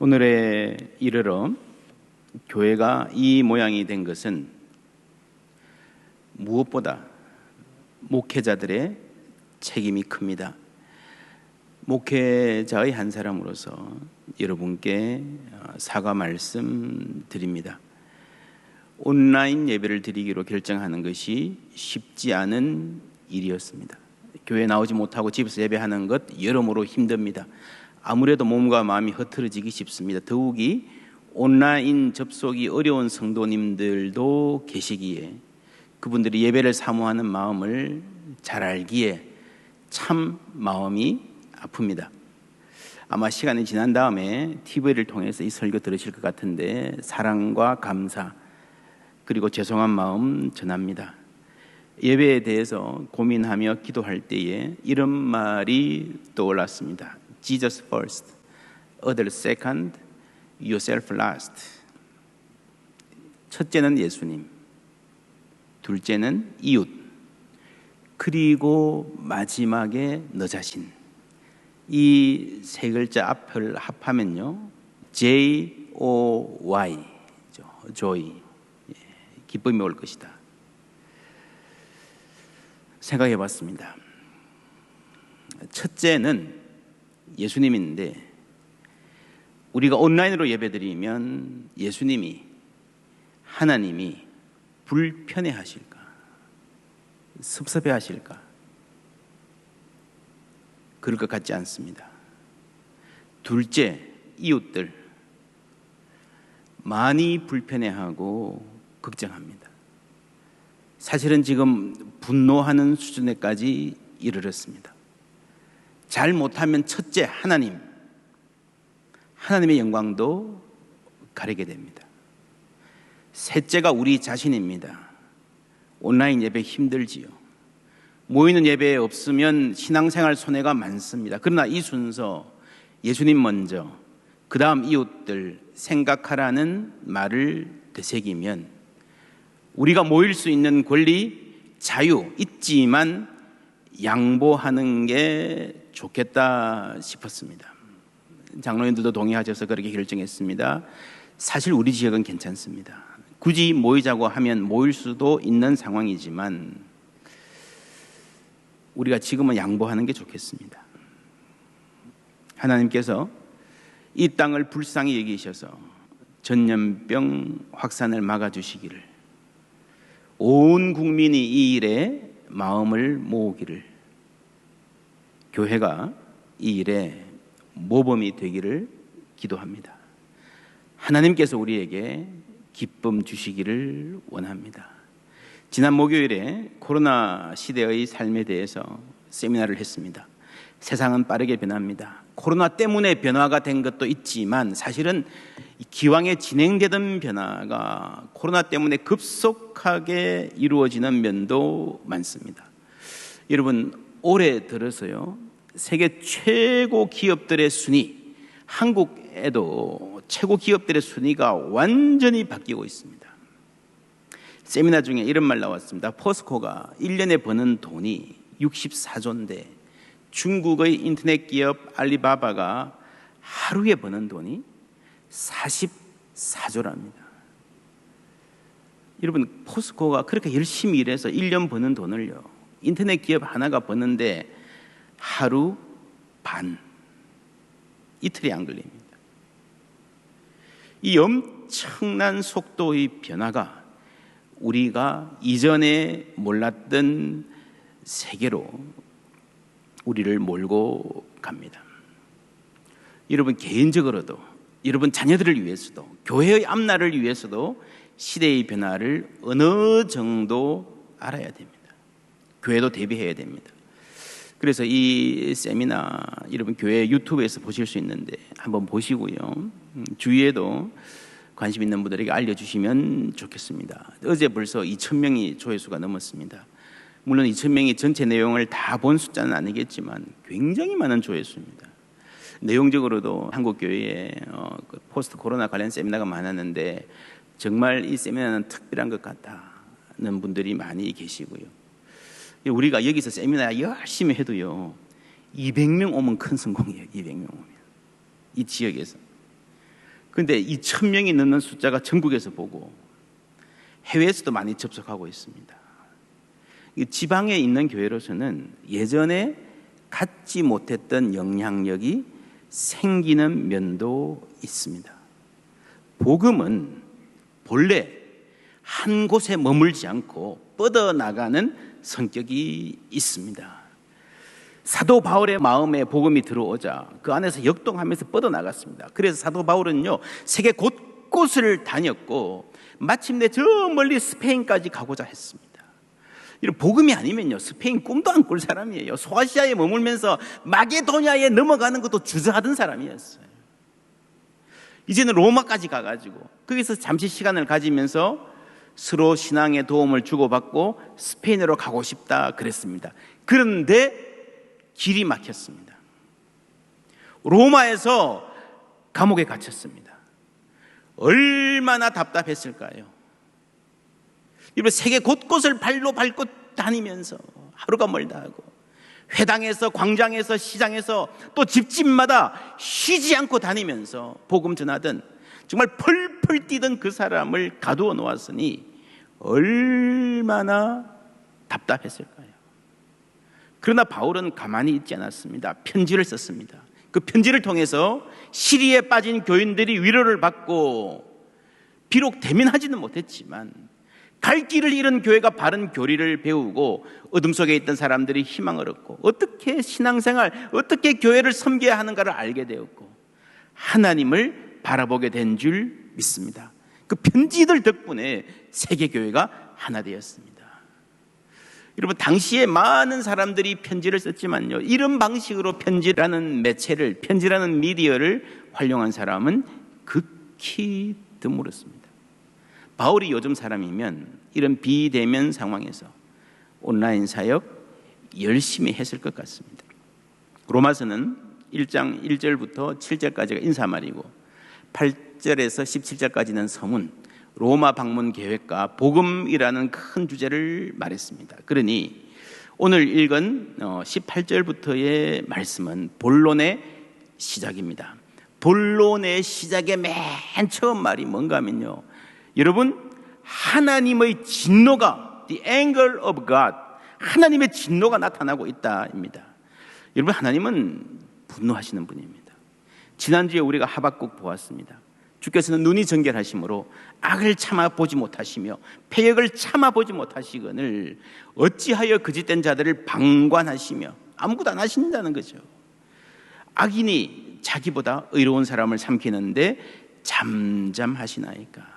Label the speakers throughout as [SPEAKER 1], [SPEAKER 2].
[SPEAKER 1] 오늘에 이르러 교회가 이 모양이 된 것은 무엇보다 목회자들의 책임이 큽니다. 목회자의 한 사람으로서 여러분께 사과 말씀 드립니다. 온라인 예배를 드리기로 결정하는 것이 쉽지 않은 일이었습니다. 교회에 나오지 못하고 집에서 예배하는 것 여러모로 힘듭니다. 아무래도 몸과 마음이 흐트러지기 쉽습니다. 더욱이 온라인 접속이 어려운 성도님들도 계시기에 그분들이 예배를 사모하는 마음을 잘 알기에 참 마음이 아픕니다. 아마 시간이 지난 다음에 TV를 통해서 이 설교 들으실 것 같은데 사랑과 감사 그리고 죄송한 마음 전합니다. 예배에 대해서 고민하며 기도할 때에 이런 말이 떠올랐습니다. Jesus first, others second, yourself last. 첫째는 예수님, 둘째는 이웃, 그리고 마지막에 너 자신. 이 세 글자 앞을 합하면요, J-O-Y, joy, 기쁨이 올 것이다. 생각해 봤습니다. 첫째는 예수님인데, 우리가 온라인으로 예배드리면 예수님이, 하나님이 불편해 하실까? 섭섭해 하실까? 그럴 것 같지 않습니다. 둘째, 이웃들 많이 불편해하고 걱정합니다. 사실은 지금 분노하는 수준에까지 이르렀습니다. 잘못하면 첫째 하나님의 영광도 가리게 됩니다. 셋째가 우리 자신입니다. 온라인 예배 힘들지요. 모이는 예배에 없으면 신앙생활 손해가 많습니다. 그러나 이 순서, 예수님 먼저, 그 다음 이웃들 생각하라는 말을 되새기면 우리가 모일 수 있는 권리, 자유 있지만 양보하는 게 좋겠다 싶었습니다. 장로님들도 동의하셔서 그렇게 결정했습니다. 사실 우리 지역은 괜찮습니다. 굳이 모이자고 하면 모일 수도 있는 상황이지만 우리가 지금은 양보하는 게 좋겠습니다. 하나님께서 이 땅을 불쌍히 여기셔서 전염병 확산을 막아주시기를, 온 국민이 이 일에 마음을 모으기를, 교회가 이 일에 모범이 되기를 기도합니다. 하나님께서 우리에게 기쁨 주시기를 원합니다. 지난 목요일에 코로나 시대의 삶에 대해서 세미나를 했습니다. 세상은 빠르게 변합니다. 코로나 때문에 변화가 된 것도 있지만 사실은 기왕에 진행되던 변화가 코로나 때문에 급속하게 이루어지는 면도 많습니다. 여러분, 올해 들어서요, 세계 최고 기업들의 순위, 한국에도 최고 기업들의 순위가 완전히 바뀌고 있습니다. 세미나 중에 이런 말 나왔습니다. 포스코가 1년에 버는 돈이 64조인데 중국의 인터넷 기업 알리바바가 하루에 버는 돈이 44조랍니다. 여러분, 포스코가 그렇게 열심히 일해서 1년 버는 돈을요, 인터넷 기업 하나가 버는데 하루 반, 이틀이 안 걸립니다. 이 엄청난 속도의 변화가 우리가 이전에 몰랐던 세계로 우리를 몰고 갑니다. 여러분, 개인적으로도, 여러분 자녀들을 위해서도, 교회의 앞날을 위해서도 시대의 변화를 어느 정도 알아야 됩니다. 교회도 대비해야 됩니다. 그래서 이 세미나 여러분 교회 유튜브에서 보실 수 있는데 한번 보시고요, 주위에도 관심 있는 분들에게 알려주시면 좋겠습니다. 어제 벌써 2,000명이 조회수가 넘었습니다. 물론 2,000명이 전체 내용을 다 본 숫자는 아니겠지만 굉장히 많은 조회수입니다. 내용적으로도 한국교회에 포스트 코로나 관련 세미나가 많았는데 정말 이 세미나는 특별한 것 같다는 분들이 많이 계시고요. 우리가 여기서 세미나 열심히 해도요, 200명 오면 큰 성공이에요. 200명 오면 이 지역에서 그런데 이 1,000명이 넘는 숫자가 전국에서 보고 해외에서도 많이 접속하고 있습니다. 지방에 있는 교회로서는 예전에 갖지 못했던 영향력이 생기는 면도 있습니다. 복음은 본래 한 곳에 머물지 않고 뻗어나가는 성격이 있습니다. 사도 바울의 마음에 복음이 들어오자 그 안에서 역동하면서 뻗어나갔습니다. 그래서 사도 바울은요, 세계 곳곳을 다녔고 마침내 저 멀리 스페인까지 가고자 했습니다. 이런 복음이 아니면요, 스페인 꿈도 안 꿀 사람이에요. 소아시아에 머물면서 마게도냐에 넘어가는 것도 주저하던 사람이었어요. 이제는 로마까지 가가지고 거기서 잠시 시간을 가지면서 서로 신앙의 도움을 주고받고 스페인으로 가고 싶다 그랬습니다. 그런데 길이 막혔습니다. 로마에서 감옥에 갇혔습니다. 얼마나 답답했을까요? 이번 세계 곳곳을 발로 밟고 다니면서 하루가 멀다 하고 회당에서 광장에서 시장에서 또 집집마다 쉬지 않고 다니면서 복음 전하던 정말 펄펄 뛰던 그 사람을 가두어 놓았으니 얼마나 답답했을까요? 그러나 바울은 가만히 있지 않았습니다. 편지를 썼습니다. 그 편지를 통해서 시리에 빠진 교인들이 위로를 받고 비록 대면하지는 못했지만 갈 길을 잃은 교회가 바른 교리를 배우고 어둠 속에 있던 사람들이 희망을 얻고 어떻게 신앙생활, 어떻게 교회를 섬겨야 하는가를 알게 되었고 하나님을 바라보게 된 줄 믿습니다. 그 편지들 덕분에 세계교회가 하나 되었습니다. 여러분, 당시에 많은 사람들이 편지를 썼지만요, 이런 방식으로 편지라는 매체를, 편지라는 미디어를 활용한 사람은 극히 드물었습니다. 바울이 요즘 사람이면 이런 비대면 상황에서 온라인 사역 열심히 했을 것 같습니다. 로마서는 1장 1절부터 7절까지가 인사말이고 8절에서 17절까지는 서문, 로마 방문 계획과 복음이라는 큰 주제를 말했습니다. 그러니 오늘 읽은 18절부터의 말씀은 본론의 시작입니다. 본론의 시작의 맨 처음 말이 뭔가 하면요, 여러분, 하나님의 진노가, the anger of God, 하나님의 진노가 나타나고 있다입니다. 여러분, 하나님은 분노하시는 분입니다. 지난주에 우리가 하박국 보았습니다. 주께서는 눈이 정결하심으로 악을 참아보지 못하시며 패역을 참아보지 못하시거늘 어찌하여 거짓된 자들을 방관하시며, 아무것도 안 하신다는 거죠. 악인이 자기보다 의로운 사람을 삼키는데 잠잠하시나이까.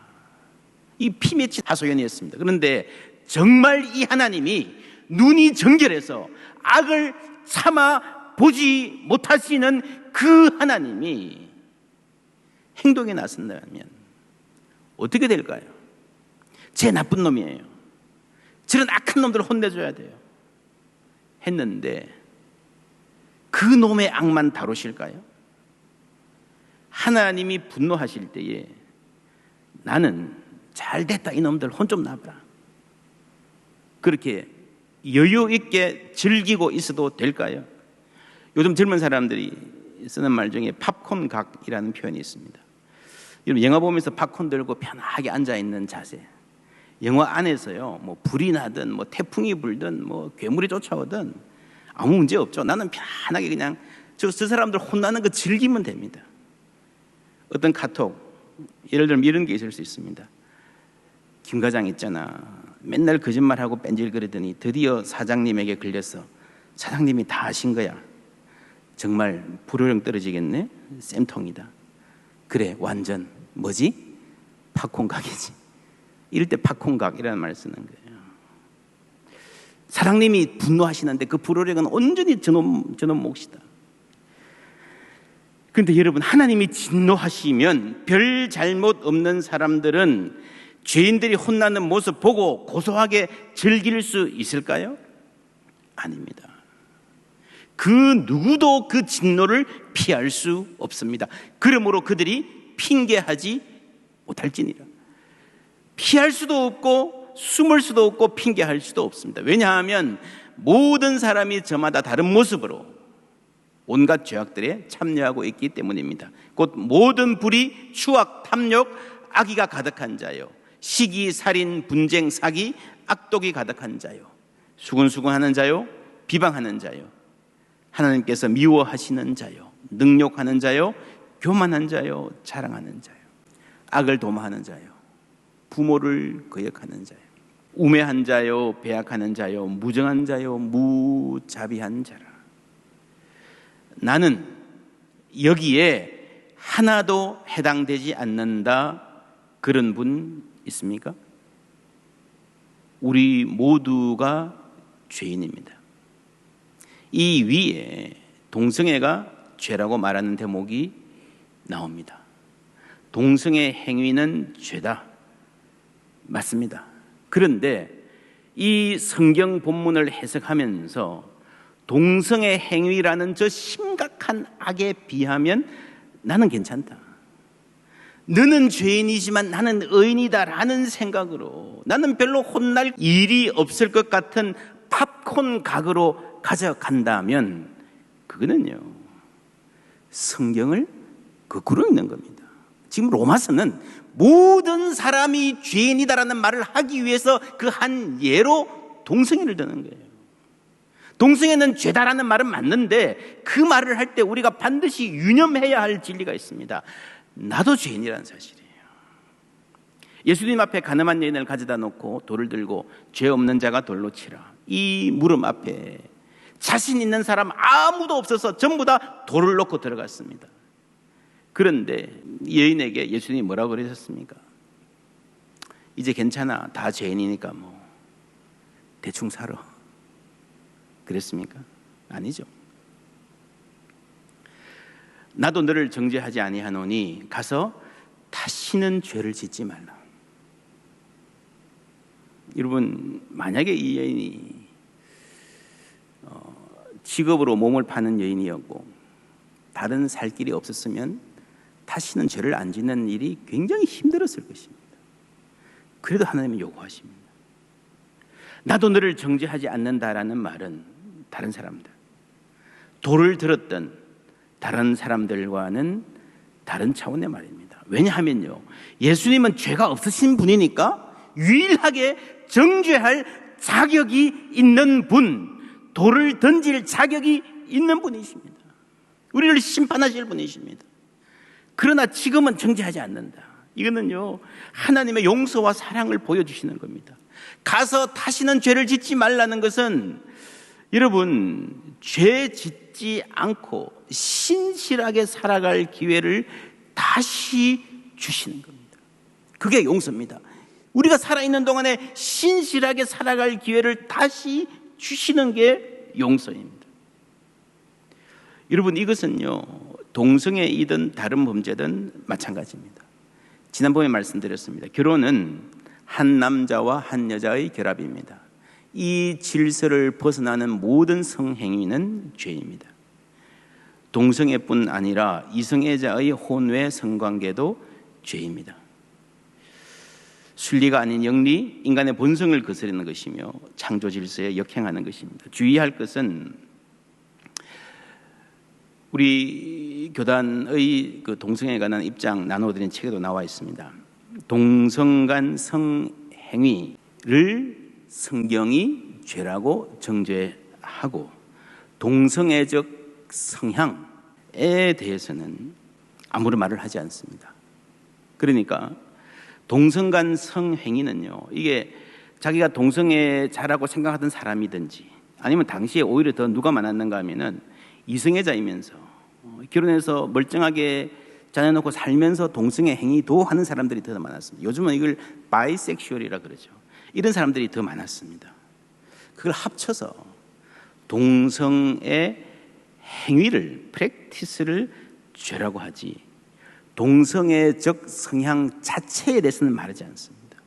[SPEAKER 1] 이 피맺힌 하소연이었습니다. 그런데 정말 이 하나님이 눈이 정결해서 악을 참아 보지 못하시는 그 하나님이 행동에 나선다면 어떻게 될까요? 쟤 나쁜 놈이에요. 저런 악한 놈들을 혼내줘야 돼요. 했는데 그 놈의 악만 다루실까요? 하나님이 분노하실 때에 나는 잘됐다, 이놈들 혼 좀 나봐라, 그렇게 여유 있게 즐기고 있어도 될까요? 요즘 젊은 사람들이 쓰는 말 중에 팝콘 각이라는 표현이 있습니다. 여러분, 영화 보면서 팝콘 들고 편하게 앉아있는 자세, 영화 안에서요, 뭐 불이 나든 뭐 태풍이 불든 뭐 괴물이 쫓아오든 아무 문제 없죠. 나는 편하게 그냥 저 사람들 혼나는 거 즐기면 됩니다. 어떤 카톡, 예를 들면 이런 게 있을 수 있습니다. 김 과장 있잖아, 맨날 거짓말하고 뺀질거리더니 드디어 사장님에게 걸렸어. 사장님이 다 아신 거야. 정말 불호령 떨어지겠네. 쌤통이다. 그래, 완전 뭐지? 팝콘각이지. 이럴 때 팝콘각이라는 말을 쓰는 거예요. 사장님이 분노하시는데 그 불호령은 온전히 저놈 몫이다. 그런데 여러분, 하나님이 진노하시면 별 잘못 없는 사람들은 죄인들이 혼나는 모습 보고 고소하게 즐길 수 있을까요? 아닙니다. 그 누구도 그 진노를 피할 수 없습니다. 그러므로 그들이 핑계하지 못할지니라. 피할 수도 없고 숨을 수도 없고 핑계할 수도 없습니다. 왜냐하면 모든 사람이 저마다 다른 모습으로 온갖 죄악들에 참여하고 있기 때문입니다. 곧 모든 불의, 추악, 탐욕, 악의가 가득한 자요, 시기, 살인, 분쟁, 사기, 악독이 가득한 자요, 수군수군하는 자요, 비방하는 자요, 하나님께서 미워하시는 자요, 능욕하는 자요, 교만한 자요, 자랑하는 자요, 악을 도모하는 자요, 부모를 거역하는 자요, 우매한 자요, 배약하는 자요, 무정한 자요, 무자비한 자라. 나는 여기에 하나도 해당되지 않는다. 그런 분 있습니까? 우리 모두가 죄인입니다. 이 위에 동성애가 죄라고 말하는 대목이 나옵니다. 동성애 행위는 죄다. 맞습니다. 그런데 이 성경 본문을 해석하면서 동성애 행위라는 저 심각한 악에 비하면 나는 괜찮다. 너는 죄인이지만 나는 의인이다라는 생각으로, 나는 별로 혼날 일이 없을 것 같은 팝콘 각으로 가져간다면 그거는요, 성경을 거꾸로 읽는 겁니다. 지금 로마서는 모든 사람이 죄인이다라는 말을 하기 위해서 그 한 예로 동성애를 드는 거예요. 동성애는 죄다라는 말은 맞는데 그 말을 할 때 우리가 반드시 유념해야 할 진리가 있습니다. 나도 죄인이라는 사실이에요. 예수님 앞에 가늠한 여인을 가져다 놓고 돌을 들고 죄 없는 자가 돌로 치라, 이 물음 앞에 자신 있는 사람 아무도 없어서 전부 다 돌을 놓고 들어갔습니다. 그런데 여인에게 예수님이 뭐라고 그러셨습니까? 이제 괜찮아, 다 죄인이니까 뭐 대충 살아, 그랬습니까? 아니죠. 나도 너를 정죄하지 아니하노니 가서 다시는 죄를 짓지 말라. 여러분, 만약에 이 여인이 직업으로 몸을 파는 여인이었고 다른 살 길이 없었으면 다시는 죄를 안 짓는 일이 굉장히 힘들었을 것입니다. 그래도 하나님은 요구하십니다. 나도 너를 정죄하지 않는다라는 말은 다른 사람들, 돌을 들었던 다른 사람들과는 다른 차원의 말입니다. 왜냐하면요, 예수님은 죄가 없으신 분이니까 유일하게 정죄할 자격이 있는 분, 돌을 던질 자격이 있는 분이십니다. 우리를 심판하실 분이십니다. 그러나 지금은 정죄하지 않는다. 이거는요, 하나님의 용서와 사랑을 보여주시는 겁니다. 가서 다시는 죄를 짓지 말라는 것은, 여러분, 죄 짓지 않고 신실하게 살아갈 기회를 다시 주시는 겁니다. 그게 용서입니다. 우리가 살아있는 동안에 신실하게 살아갈 기회를 다시 주시는 게 용서입니다. 여러분, 이것은요, 동성애이든 다른 범죄든 마찬가지입니다. 지난번에 말씀드렸습니다. 결혼은 한 남자와 한 여자의 결합입니다. 이 질서를 벗어나는 모든 성행위는 죄입니다. 동성애뿐 아니라 이성애자의 혼외 성관계도 죄입니다. 순리가 아닌 영리, 인간의 본성을 거스르는 것이며 창조 질서에 역행하는 것입니다. 주의할 것은 우리 교단의 그 동성애에 관한 입장 나눠드린 책에도 나와 있습니다. 동성 간 성행위를 성경이 죄라고 정죄하고 동성애적 성향에 대해서는 아무런 말을 하지 않습니다. 그러니까 동성 간 성행위는요, 이게 자기가 동성애자라고 생각하던 사람이든지 아니면 당시에 오히려 더 누가 많았는가 하면은 이성애자이면서 결혼해서 멀쩡하게 자녀 놓고 살면서 동성애 행위도 하는 사람들이 더 많았습니다. 요즘은 이걸 바이섹슈얼이라 그러죠. 이런 사람들이 더 많았습니다. 그걸 합쳐서 동성애 행위를, 프랙티스를 죄라고 하지 동성애적 성향 자체에 대해서는 말하지 않습니다.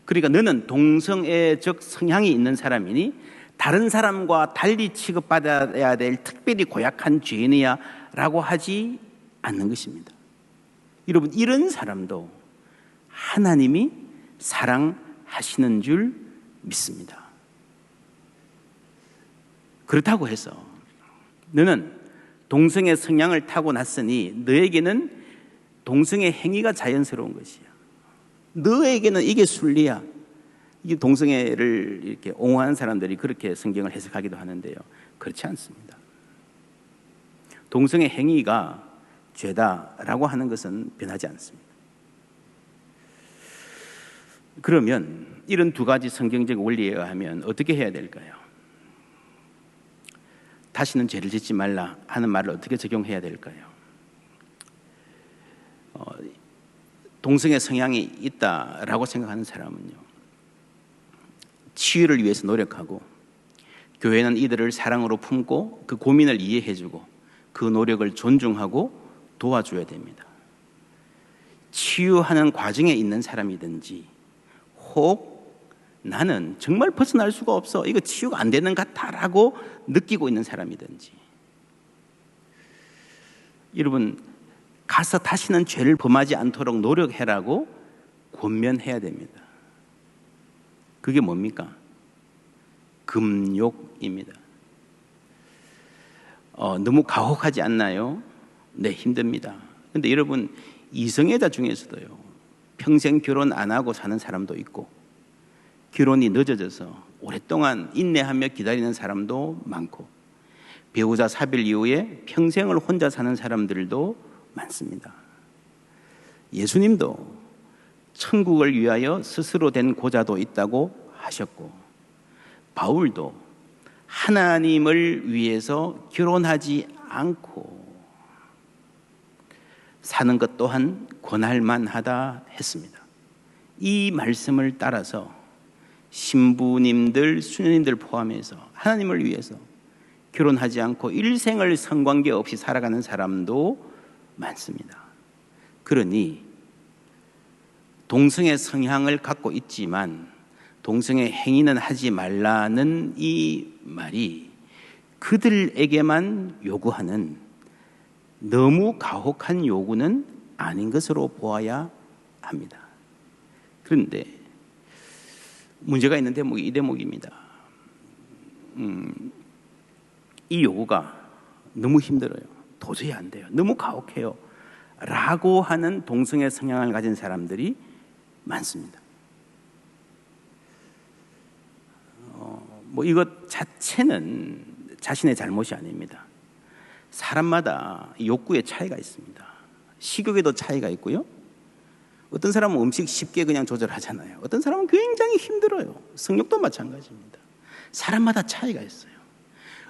[SPEAKER 1] 그러니까 너는 동성애적 성향이 있는 사람이니 다른 사람과 달리 취급받아야 될 특별히 고약한 죄인이야 라고 하지 않는 것입니다. 여러분, 이런 사람도 하나님이 사랑하시는 줄 믿습니다. 그렇다고 해서 너는 동성애 성향을 타고났으니 너에게는 동성애 행위가 자연스러운 것이야. 너에게는 이게 순리야. 이 동성애를 이렇게 옹호하는 사람들이 그렇게 성경을 해석하기도 하는데요. 그렇지 않습니다. 동성애 행위가 죄다라고 하는 것은 변하지 않습니다. 그러면 이런 두 가지 성경적 원리에 의하면 어떻게 해야 될까요? 다시는 죄를 짓지 말라 하는 말을 어떻게 적용해야 될까요? 동성애 성향이 있다라고 생각하는 사람은요, 치유를 위해서 노력하고 교회는 이들을 사랑으로 품고 그 고민을 이해해주고 그 노력을 존중하고 도와줘야 됩니다. 치유하는 과정에 있는 사람이든지 혹 나는 정말 벗어날 수가 없어, 이거 치유가 안 되는 것 같다라고 느끼고 있는 사람이든지, 여러분 가서 다시는 죄를 범하지 않도록 노력해라고 권면해야 됩니다. 그게 뭡니까? 금욕입니다. 너무 가혹하지 않나요? 네, 힘듭니다. 근데 여러분, 이성애자 중에서도요, 평생 결혼 안 하고 사는 사람도 있고 결혼이 늦어져서 오랫동안 인내하며 기다리는 사람도 많고 배우자 사별 이후에 평생을 혼자 사는 사람들도 많습니다. 예수님도 천국을 위하여 스스로 된 고자도 있다고 하셨고, 바울도 하나님을 위해서 결혼하지 않고 사는 것 또한 권할만하다 했습니다. 이 말씀을 따라서 신부님들, 수녀님들 포함해서 하나님을 위해서 결혼하지 않고 일생을 성관계 없이 살아가는 사람도 많습니다. 그러니 동성애 성향을 갖고 있지만 동성애 행위는 하지 말라는 이 말이 그들에게만 요구하는 너무 가혹한 요구는 아닌 것으로 보아야 합니다. 그런데 문제가 있는 대목이 이 대목입니다. 이 요구가 너무 힘들어요. 도저히 안 돼요. 너무 가혹해요. 라고 하는 동성애 성향을 가진 사람들이 많습니다. 이것 자체는 자신의 잘못이 아닙니다. 사람마다 욕구의 차이가 있습니다. 식욕에도 차이가 있고요. 어떤 사람은 음식 쉽게 그냥 조절하잖아요. 어떤 사람은 굉장히 힘들어요. 성욕도 마찬가지입니다. 사람마다 차이가 있어요.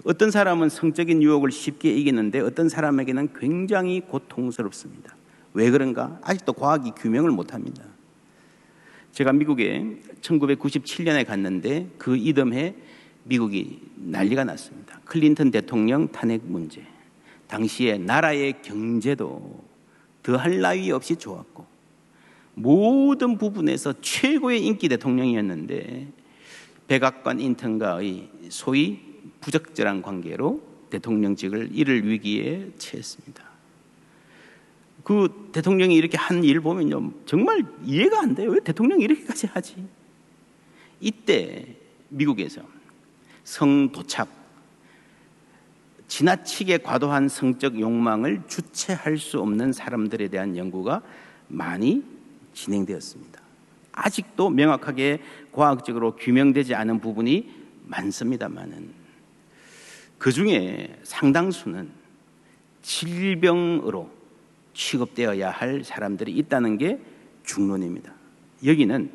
[SPEAKER 1] 어떤 사람은 성적인 유혹을 쉽게 이기는데 어떤 사람에게는 굉장히 고통스럽습니다. 왜 그런가? 아직도 과학이 규명을 못합니다. 제가 미국에 1997년에 갔는데 그 이듬해 미국이 난리가 났습니다. 클린턴 대통령 탄핵 문제. 당시에 나라의 경제도 더할 나위 없이 좋았고 모든 부분에서 최고의 인기 대통령이었는데 백악관 인턴과의 소위 부적절한 관계로 대통령직을 잃을 위기에 처했습니다. 그 대통령이 이렇게 한 일을 보면요, 정말 이해가 안 돼요. 왜 대통령이 이렇게까지 하지? 이때 미국에서 성도착, 지나치게 과도한 성적 욕망을 주체할 수 없는 사람들에 대한 연구가 많이 진행되었습니다. 아직도 명확하게 과학적으로 규명되지 않은 부분이 많습니다만은 그 중에 상당수는 질병으로 취급되어야 할 사람들이 있다는 게 중론입니다. 여기는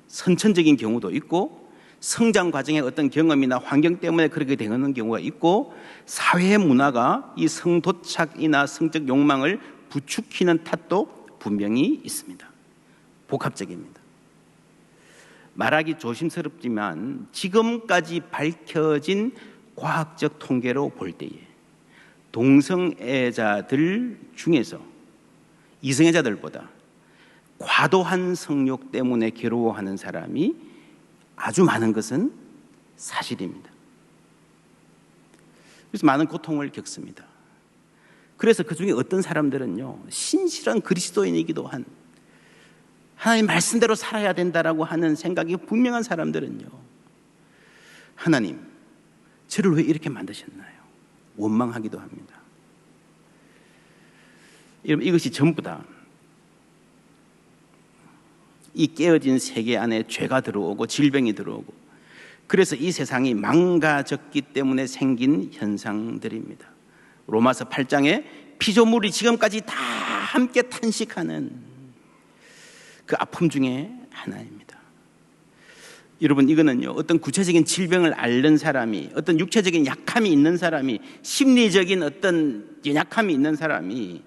[SPEAKER 1] 선천적인 경우도 있고 성장 과정의 어떤 경험이나 환경 때문에 그렇게 되는 경우가 있고 사회 문화가 이 성도착이나 성적 욕망을 부추기는 탓도 분명히 있습니다. 복합적입니다. 말하기 조심스럽지만 지금까지 밝혀진 과학적 통계로 볼 때에 동성애자들 중에서 이성애자들보다 과도한 성욕 때문에 괴로워하는 사람이 아주 많은 것은 사실입니다. 그래서 많은 고통을 겪습니다. 그래서 그 중에 어떤 사람들은요, 신실한 그리스도인이기도 한 하나님 말씀대로 살아야 된다라고 하는 생각이 분명한 사람들은요, 하나님, 저를 왜 이렇게 만드셨나요? 원망하기도 합니다. 여러분, 이것이 전부 다 이 깨어진 세계 안에 죄가 들어오고 질병이 들어오고, 그래서 이 세상이 망가졌기 때문에 생긴 현상들입니다. 로마서 8장에 피조물이 지금까지 다 함께 탄식하는 그 아픔 중에 하나입니다. 여러분, 이거는요, 어떤 구체적인 질병을 앓는 사람이, 어떤 육체적인 약함이 있는 사람이, 심리적인 어떤 연약함이 있는 사람이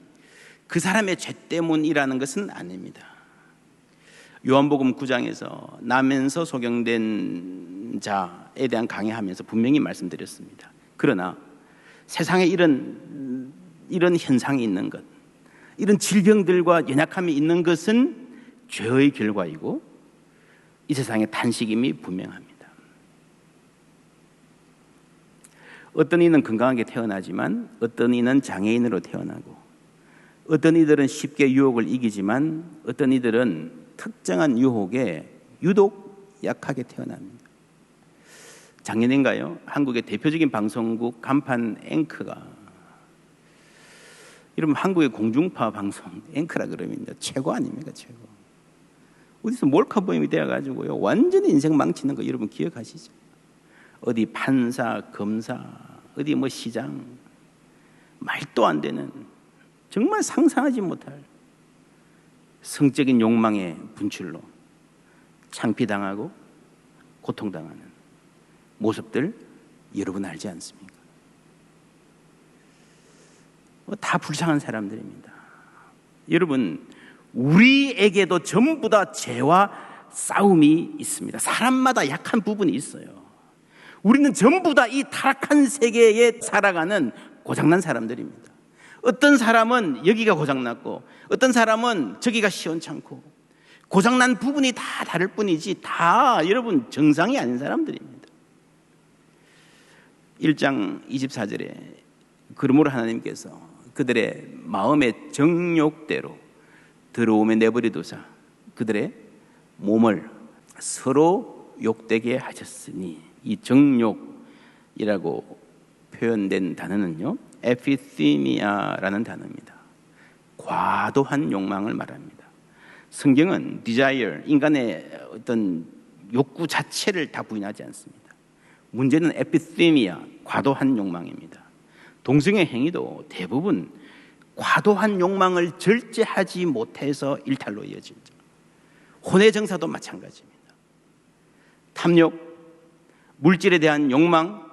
[SPEAKER 1] 그 사람의 죄 때문이라는 것은 아닙니다. 요한복음 9장에서 나면서 소경된 자에 대한 강의하면서 분명히 말씀드렸습니다. 그러나 세상에 이런 현상이 있는 것, 이런 질병들과 연약함이 있는 것은 죄의 결과이고 이 세상의 탄식임이 분명합니다. 어떤 이는 건강하게 태어나지만 어떤 이는 장애인으로 태어나고, 어떤 이들은 쉽게 유혹을 이기지만 어떤 이들은 특정한 유혹에 유독 약하게 태어납니다. 작년인가요? 한국의 대표적인 방송국 간판 앵커가, 여러분, 한국의 공중파 방송 앵커라 그러면 최고 아닙니까? 최고. 어디서 몰카보임이 되어가지고요, 완전히 인생 망치는 거 여러분 기억하시죠? 어디 판사, 검사, 어디 뭐 시장, 말도 안 되는, 정말 상상하지 못할 성적인 욕망의 분출로 창피당하고 고통당하는 모습들 여러분 알지 않습니까? 다 불쌍한 사람들입니다. 여러분, 우리에게도 전부 다 죄와 싸움이 있습니다. 사람마다 약한 부분이 있어요. 우리는 전부 다 이 타락한 세계에 살아가는 고장난 사람들입니다. 어떤 사람은 여기가 고장났고 어떤 사람은 저기가 시원찮고, 고장난 부분이 다 다를 뿐이지 다 여러분 정상이 아닌 사람들입니다. 1장 24절에 그러므로 하나님께서 그들의 마음의 정욕대로 들어오며 내버려두사 그들의 몸을 서로 욕되게 하셨으니, 이 정욕이라고 표현된 단어는요, 에피시미아라는 단어입니다. 과도한 욕망을 말합니다. 성경은 desire, 인간의 어떤 욕구 자체를 다 부인하지 않습니다. 문제는 에피시미아, 과도한 욕망입니다. 동성애 행위도 대부분 과도한 욕망을 절제하지 못해서 일탈로 이어집니다. 혼외 정사도 마찬가지입니다. 탐욕, 물질에 대한 욕망,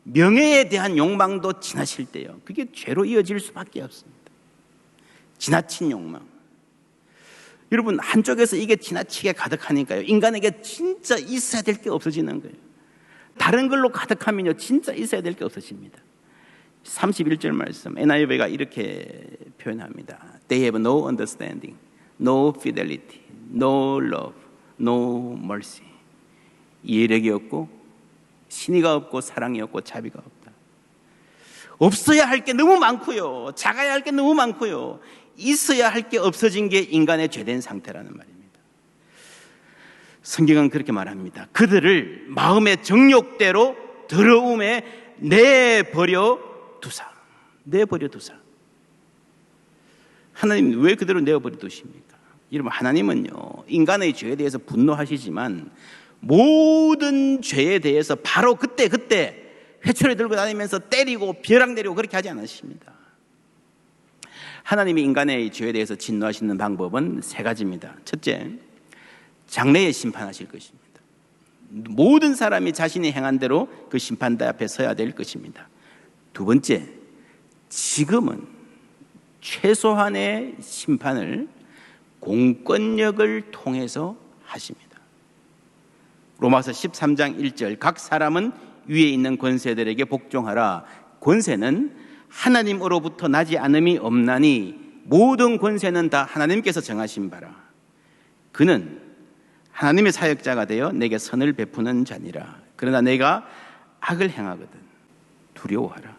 [SPEAKER 1] 명예에 대한 욕망도 지나칠 때요, 그게 죄로 이어질 수밖에 없습니다. 지나친 욕망. 여러분, 한쪽에서 이게 지나치게 가득하니까요, 인간에게 진짜 있어야 될 게 없어지는 거예요. 다른 걸로 가득하면요, 진짜 있어야 될 게 없어집니다. 31절 말씀, NIV가 이렇게 표현합니다. They have no understanding, no fidelity, no love, no mercy. 이해력이 없고 신의가 없고 사랑이 없고 자비가 없다. 없어야 할 게 너무 많고요, 작아야 할 게 너무 많고요, 있어야 할 게 없어진 게 인간의 죄된 상태라는 말입니다. 성경은 그렇게 말합니다. 그들을 마음의 정욕대로 더러움에 내버려 두사. 하나님 왜 그대로 내버려 두십니까? 여러분, 하나님은요, 인간의 죄에 대해서 분노하시지만 모든 죄에 대해서 바로 그때 회초리 들고 다니면서 때리고 벼락 내리고 그렇게 하지 않으십니다. 하나님이 인간의 죄에 대해서 진노하시는 방법은 세 가지입니다. 첫째, 장래에 심판하실 것입니다. 모든 사람이 자신이 행한 대로 그 심판대 앞에 서야 될 것입니다. 두 번째, 지금은 최소한의 심판을 공권력을 통해서 하십니다. 로마서 13장 1절, 각 사람은 위에 있는 권세들에게 복종하라. 권세는 하나님으로부터 나지 않음이 없나니 모든 권세는 다 하나님께서 정하신 바라. 그는 하나님의 사역자가 되어 내게 선을 베푸는 자니라. 그러나 내가 악을 행하거든 두려워하라.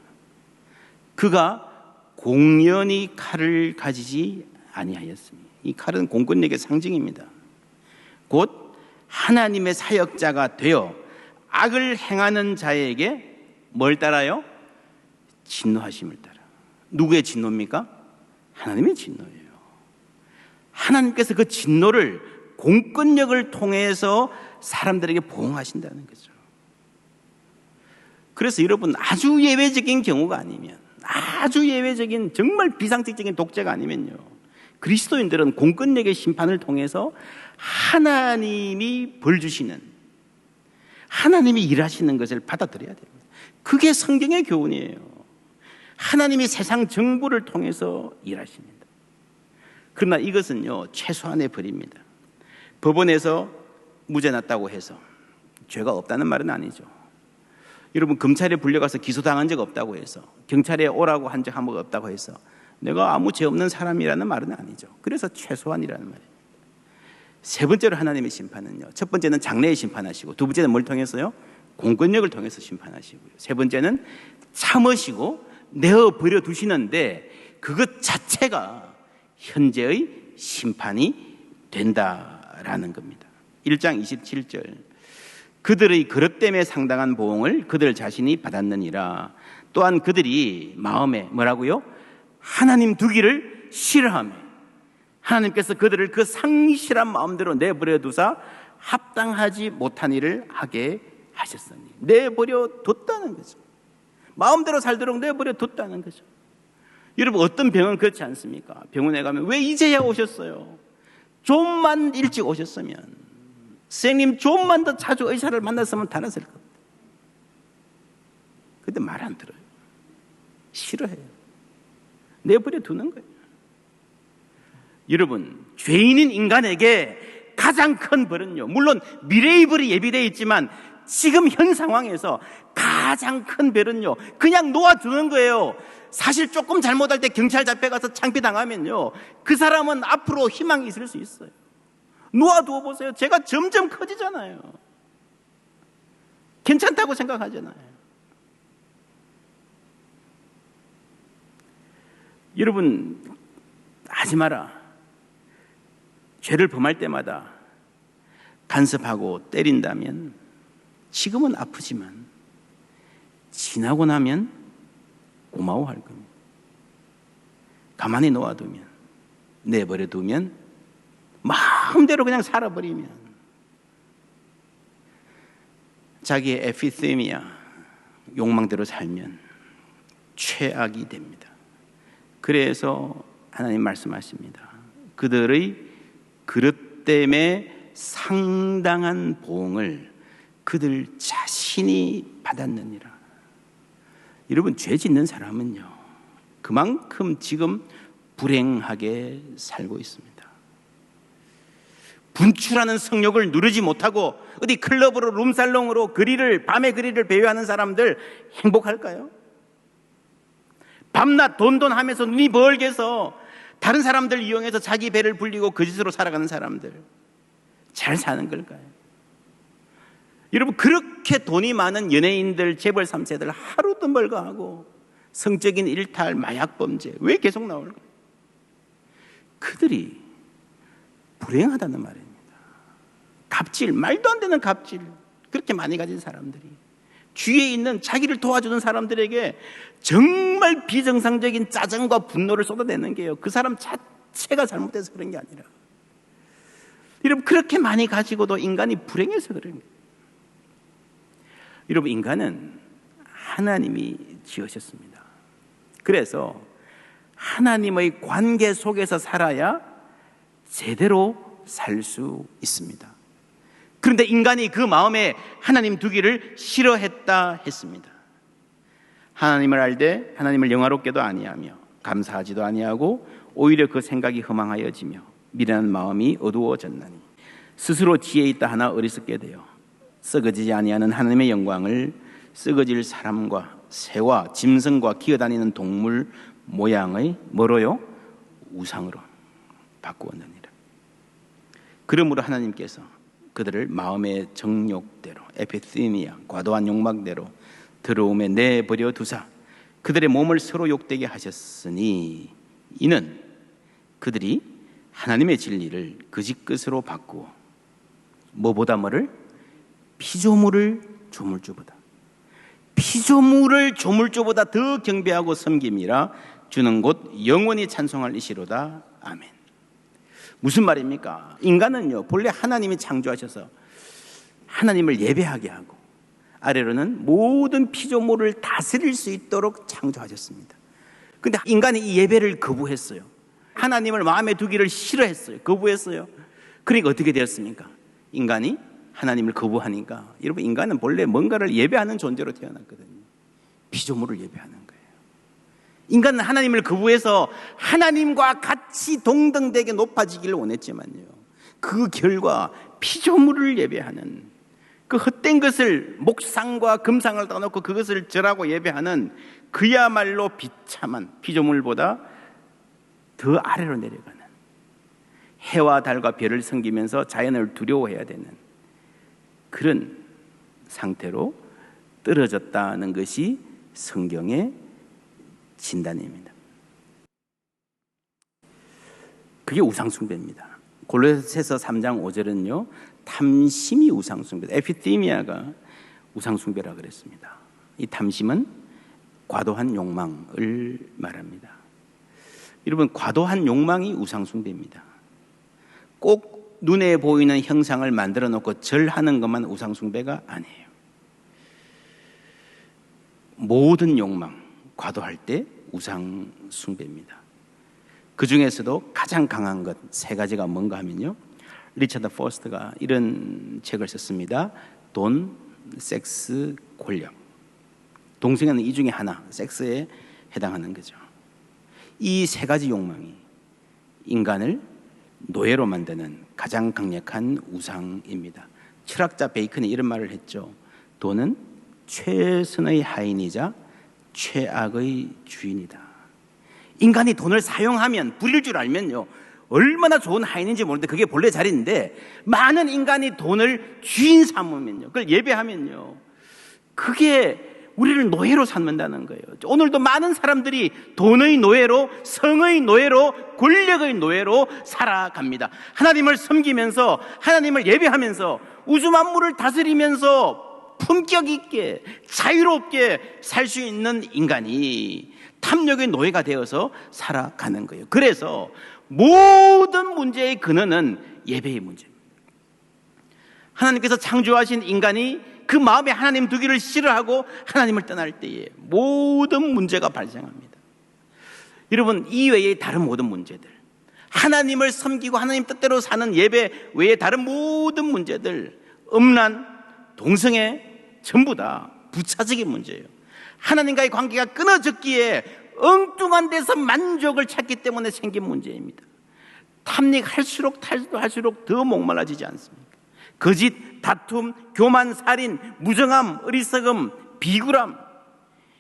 [SPEAKER 1] 그가 공연히 칼을 가지지 아니하였으니, 이 칼은 공권력의 상징입니다. 곧 하나님의 사역자가 되어 악을 행하는 자에게 뭘 따라요? 진노하심을 따라. 누구의 진노입니까? 하나님의 진노예요. 하나님께서 그 진노를 공권력을 통해서 사람들에게 보응하신다는 거죠. 그래서 여러분, 아주 예외적인 경우가 아니면, 아주 예외적인 정말 비상식적인 독재가 아니면요, 그리스도인들은 공권력의 심판을 통해서 하나님이 벌 주시는, 하나님이 일하시는 것을 받아들여야 됩니다. 그게 성경의 교훈이에요. 하나님이 세상 정부를 통해서 일하십니다. 그러나 이것은요, 최소한의 벌입니다. 법원에서 무죄 났다고 해서 죄가 없다는 말은 아니죠. 여러분, 검찰에 불려가서 기소당한 적 없다고 해서, 경찰에 오라고 한 적 한 번 없다고 해서 내가 아무 죄 없는 사람이라는 말은 아니죠. 그래서 최소한이라는 말이에요. 세 번째로 하나님의 심판은요, 첫 번째는 장래에 심판하시고, 두 번째는 뭘 통해서요? 공권력을 통해서 심판하시고요. 세 번째는 참으시고 내어버려 두시는데 그것 자체가 현재의 심판이 된다라는 겁니다. 1장 27절, 그들의 그릇 때문에 상당한 보응을 그들 자신이 받았느니라. 또한 그들이 마음에 뭐라고요? 하나님 두기를 싫어하며 하나님께서 그들을 그 상실한 마음대로 내버려 두사 합당하지 못한 일을 하게 하셨으니, 내버려 뒀다는 거죠. 마음대로 살도록 내버려 뒀다는 거죠. 여러분, 어떤 병은 그렇지 않습니까? 병원에 가면 왜 이제야 오셨어요? 좀만 일찍 오셨으면, 선생님 좀만 더 자주 의사를 만났으면 달았을 겁니다. 근데 말 안 들어요. 싫어해요. 내버려 두는 거예요. 여러분, 죄인인 인간에게 가장 큰 벌은요, 물론 미래의 벌이 예비되어 있지만 지금 현 상황에서 가장 큰 벌은요, 그냥 놓아주는 거예요. 사실 조금 잘못할 때 경찰 잡혀가서 창피당하면요, 그 사람은 앞으로 희망이 있을 수 있어요. 놓아두어 보세요. 죄가 점점 커지잖아요. 괜찮다고 생각하잖아요. 여러분, 하지 마라. 죄를 범할 때마다 간섭하고 때린다면 지금은 아프지만 지나고 나면 고마워할 겁니다. 가만히 놓아두면, 내버려두면, 마음대로 그냥 살아버리면 자기의 에피세미아, 욕망대로 살면 최악이 됩니다. 그래서 하나님 말씀하십니다. 그들의 그릇 때문에 상당한 보응을 그들 자신이 받았느니라. 여러분, 죄 짓는 사람은요, 그만큼 지금 불행하게 살고 있습니다. 분출하는 성욕을 누르지 못하고 어디 클럽으로, 룸살롱으로 밤에 거리를 배회하는 사람들 행복할까요? 밤낮 돈돈하면서 눈이 벌게 해서 다른 사람들 이용해서 자기 배를 불리고 거짓으로 살아가는 사람들 잘 사는 걸까요? 여러분, 그렇게 돈이 많은 연예인들, 재벌 3세들 하루도 멀거하고 성적인 일탈, 마약 범죄 왜 계속 나올까요? 그들이 불행하다는 말입니다. 갑질, 말도 안 되는 갑질, 그렇게 많이 가진 사람들이 주위에 있는 자기를 도와주는 사람들에게 정말 비정상적인 짜증과 분노를 쏟아내는 게요, 그 사람 자체가 잘못돼서 그런 게 아니라, 여러분, 그렇게 많이 가지고도 인간이 불행해서 그런 거예요. 여러분, 인간은 하나님이 지으셨습니다. 그래서 하나님의 관계 속에서 살아야 제대로 살 수 있습니다. 그런데 인간이 그 마음에 하나님 두기를 싫어했다 했습니다. 하나님을 알되 하나님을 영화롭게도 아니하며 감사하지도 아니하고 오히려 그 생각이 허망하여지며 미련한 마음이 어두워졌나니 스스로 지혜 있다 하나 어리석게 되어 썩어지지 아니하는 하나님의 영광을 썩어질 사람과 새와 짐승과 기어다니는 동물 모양의 뭐로요? 우상으로 바꾸었느니라. 그러므로 하나님께서 그들을 마음의 정욕대로, 에피세미아, 과도한 욕망대로 더러움에 내버려 두사 그들의 몸을 서로 욕되게 하셨으니, 이는 그들이 하나님의 진리를 거짓 것으로 바꾸어 뭐보다 뭐를? 피조물을 조물주보다, 피조물을 조물주보다 더 경배하고 섬김이라 주는 곧 영원히 찬송할 이시로다. 아멘. 무슨 말입니까? 인간은요, 본래 하나님이 창조하셔서 하나님을 예배하게 하고 아래로는 모든 피조물을 다스릴 수 있도록 창조하셨습니다. 근데 인간이 이 예배를 거부했어요. 하나님을 마음에 두기를 싫어했어요. 거부했어요. 그러니까 어떻게 되었습니까? 인간이 하나님을 거부하니까, 여러분, 인간은 본래 뭔가를 예배하는 존재로 태어났거든요. 피조물을 예배하는 거예요. 인간은 하나님을 거부해서 하나님과 같이 동등되게 높아지기를 원했지만요, 그 결과 피조물을 예배하는, 그 헛된 것을, 목상과 금상을 따놓고 그것을 절하고 예배하는 그야말로 비참한, 피조물보다 더 아래로 내려가는, 해와 달과 별을 섬기면서 자연을 두려워해야 되는 그런 상태로 떨어졌다는 것이 성경의 진단입니다. 그게 우상숭배입니다. 골로새서 3장 5절은요, 탐심이 우상숭배다. 에피티미아가 우상숭배라고 그랬습니다. 이 탐심은 과도한 욕망을 말합니다. 여러분, 과도한 욕망이 우상숭배입니다. 꼭 눈에 보이는 형상을 만들어 놓고 절하는 것만 우상숭배가 아니에요. 모든 욕망, 과도할 때 우상숭배입니다. 그 중에서도 가장 강한 것 세 가지가 뭔가 하면요, 리처드 포스트가 이런 책을 썼습니다. 돈, 섹스, 권력. 동성애는 이 중에 하나, 섹스에 해당하는 거죠. 이 세 가지 욕망이 인간을 노예로 만드는 가장 강력한 우상입니다. 철학자 베이컨이 이런 말을 했죠. 돈은 최선의 하인이자 최악의 주인이다. 인간이 돈을 사용하면, 부릴 줄 알면요, 얼마나 좋은 하인인지 모르는데 그게 본래 자리인데, 많은 인간이 돈을 주인 삼으면요, 그걸 예배하면요, 그게 우리를 노예로 삼는다는 거예요. 오늘도 많은 사람들이 돈의 노예로, 성의 노예로, 권력의 노예로 살아갑니다. 하나님을 섬기면서, 하나님을 예배하면서, 우주 만물을 다스리면서 품격 있게 자유롭게 살 수 있는 인간이 탐욕의 노예가 되어서 살아가는 거예요. 그래서 모든 문제의 근원은 예배의 문제입니다. 하나님께서 창조하신 인간이 그 마음에 하나님 두기를 싫어하고 하나님을 떠날 때에 모든 문제가 발생합니다. 여러분, 이 외의 다른 모든 문제들, 하나님을 섬기고 하나님 뜻대로 사는 예배 외의 다른 모든 문제들, 음란, 동성애, 전부 다 부차적인 문제예요. 하나님과의 관계가 끊어졌기에 엉뚱한 데서 만족을 찾기 때문에 생긴 문제입니다. 탐닉할수록 더 목말라지지 않습니까? 거짓, 다툼, 교만, 살인, 무정함, 어리석음, 비굴함,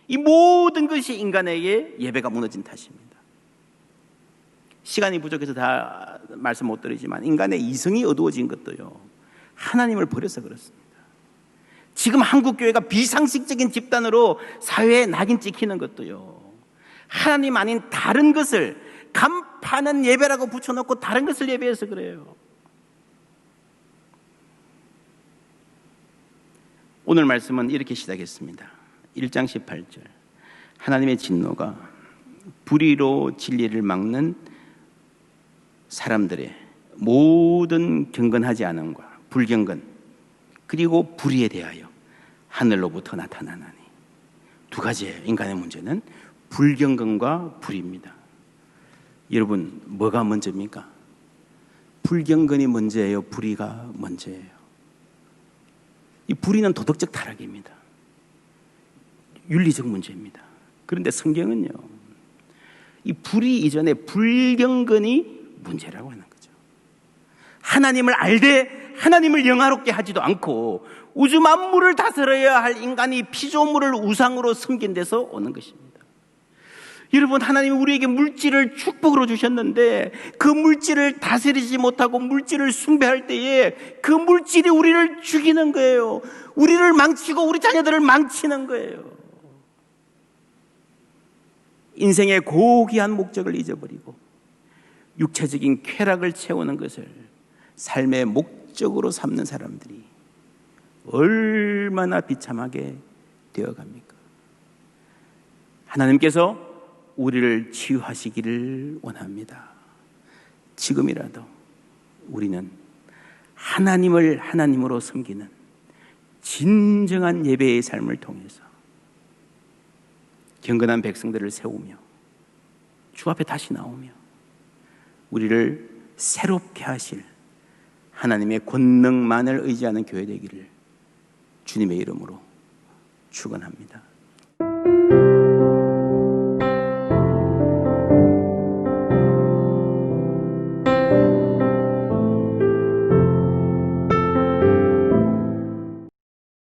[SPEAKER 1] 이 모든 것이 인간에게 예배가 무너진 탓입니다. 시간이 부족해서 다 말씀 못 드리지만, 인간의 이성이 어두워진 것도요, 하나님을 버려서 그렇습니다. 지금 한국교회가 비상식적인 집단으로 사회에 낙인 찍히는 것도요, 하나님 아닌 다른 것을, 간파는 예배라고 붙여놓고 다른 것을 예배해서 그래요. 오늘 말씀은 이렇게 시작했습니다. 1장 18절. 하나님의 진노가 불의로 진리를 막는 사람들의 모든 경건하지 않음과 불경건, 그리고 불의에 대하여 하늘로부터 나타나나니. 두 가지예요. 인간의 문제는 불경건과 불의입니다. 여러분, 뭐가 먼저입니까? 불경건이 먼저예요? 불의가 먼저예요? 이 불의는 도덕적 타락입니다. 윤리적 문제입니다. 그런데 성경은요, 이 불의 이전에 불경건이 문제라고 하는 거죠. 하나님을 알되 하나님을 영화롭게 하지도 않고 우주 만물을 다스려야 할 인간이 피조물을 우상으로 섬긴 데서 오는 것입니다. 여러분, 하나님이 우리에게 물질을 축복으로 주셨는데 그 물질을 다스리지 못하고 물질을 숭배할 때에 그 물질이 우리를 죽이는 거예요. 우리를 망치고 우리 자녀들을 망치는 거예요. 인생의 고귀한 목적을 잊어버리고 육체적인 쾌락을 채우는 것을 삶의 목적으로 삼는 사람들이 얼마나 비참하게 되어갑니까? 하나님께서 우리를 치유하시기를 원합니다. 지금이라도 우리는 하나님을 하나님으로 섬기는 진정한 예배의 삶을 통해서 경건한 백성들을 세우며 주 앞에 다시 나오며 우리를 새롭게 하실 하나님의 권능만을 의지하는 교회 되기를 주님의 이름으로 축원합니다.